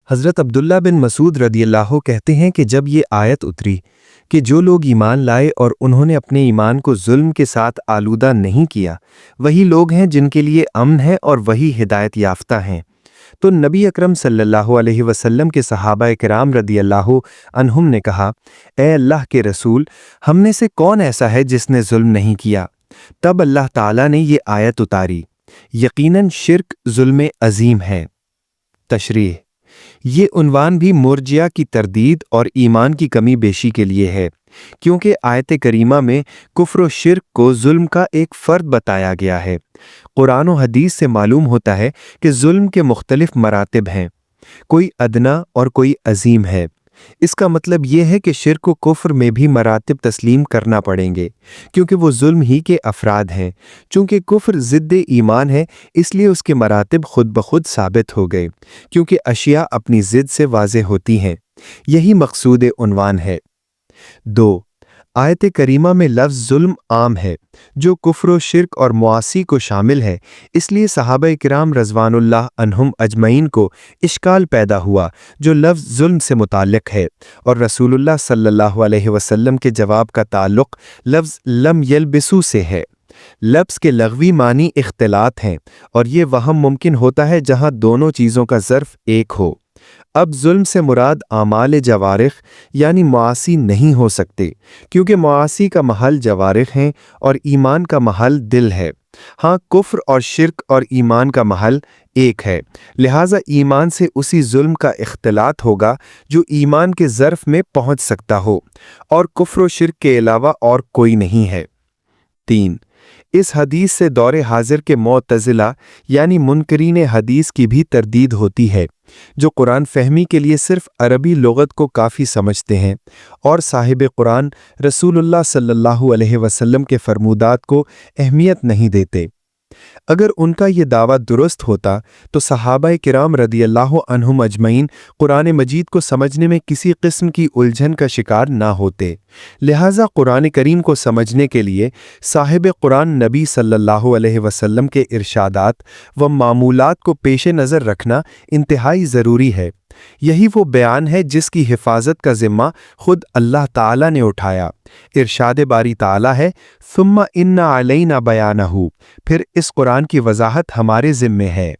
حضرت عبداللہ بن مسعود رضی اللہ کہتے ہیں کہ جب یہ آیت اتری کہ جو لوگ ایمان لائے اور انہوں نے اپنے ایمان کو ظلم کے ساتھ آلودہ نہیں کیا، وہی لوگ ہیں جن کے لیے امن ہے اور وہی ہدایت یافتہ ہیں، تو نبی اکرم صلی اللہ علیہ وسلم کے صحابہ کرام رضی اللہ عنہم نے کہا، اے اللہ کے رسول، ہم میں سے کون ایسا ہے جس نے ظلم نہیں کیا؟ تب اللہ تعالیٰ نے یہ آیت اتاری، یقیناً شرک ظلم عظیم ہے۔ تشریح: یہ عنوان بھی مرجئہ کی تردید اور ایمان کی کمی بیشی کے لیے ہے، کیونکہ آیت کریمہ میں کفر و شرک کو ظلم کا ایک فرد بتایا گیا ہے۔ قرآن و حدیث سے معلوم ہوتا ہے کہ ظلم کے مختلف مراتب ہیں، کوئی ادنا اور کوئی عظیم ہے۔ اس کا مطلب یہ ہے کہ شرک و کفر میں بھی مراتب تسلیم کرنا پڑیں گے، کیونکہ وہ ظلم ہی کے افراد ہیں۔ چونکہ کفر ضد ایمان ہے، اس لیے اس کے مراتب خود بخود ثابت ہو گئے، کیونکہ اشیاء اپنی ضد سے واضح ہوتی ہیں۔ یہی مقصود عنوان ہے۔ 2. آیت کریمہ میں لفظ ظلم عام ہے، جو کفر و شرک اور معاصی کو شامل ہے، اس لیے صحابہ کرام رضوان اللہ عنہم اجمعین کو اشکال پیدا ہوا جو لفظ ظلم سے متعلق ہے، اور رسول اللہ صلی اللہ علیہ وسلم کے جواب کا تعلق لفظ لم یلبسو سے ہے۔ لفظ کے لغوی معنی اختلاط ہیں، اور یہ وہم ممکن ہوتا ہے جہاں دونوں چیزوں کا ظرف ایک ہو۔ اب ظلم سے مراد اعمال جوارح یعنی معاصی نہیں ہو سکتے، کیونکہ معاصی کا محل جوارح ہیں اور ایمان کا محل دل ہے۔ ہاں، کفر اور شرک اور ایمان کا محل ایک ہے، لہٰذا ایمان سے اسی ظلم کا اختلاط ہوگا جو ایمان کے ظرف میں پہنچ سکتا ہو، اور کفر و شرک کے علاوہ اور کوئی نہیں ہے۔ 3. اس حدیث سے دور حاضر کے معتزلہ یعنی منکرین حدیث کی بھی تردید ہوتی ہے، جو قرآن فہمی کے لیے صرف عربی لغت کو کافی سمجھتے ہیں اور صاحب قرآن رسول اللہ صلی اللہ علیہ وسلم کے فرمودات کو اہمیت نہیں دیتے۔ اگر ان کا یہ دعویٰ درست ہوتا تو صحابہ کرام رضی اللہ عنہم اجمعین قرآن مجید کو سمجھنے میں کسی قسم کی الجھن کا شکار نہ ہوتے۔ لہٰذا قرآن کریم کو سمجھنے کے لیے صاحب قرآن نبی صلی اللہ علیہ وسلم کے ارشادات و معمولات کو پیش نظر رکھنا انتہائی ضروری ہے۔ یہی وہ بیان ہے جس کی حفاظت کا ذمہ خود اللہ تعالیٰ نے اٹھایا۔ ارشاد باری تعالیٰ ہے، ثم ان علینا بیانہ، پھر اس قرآن کی وضاحت ہمارے ذمے ہے۔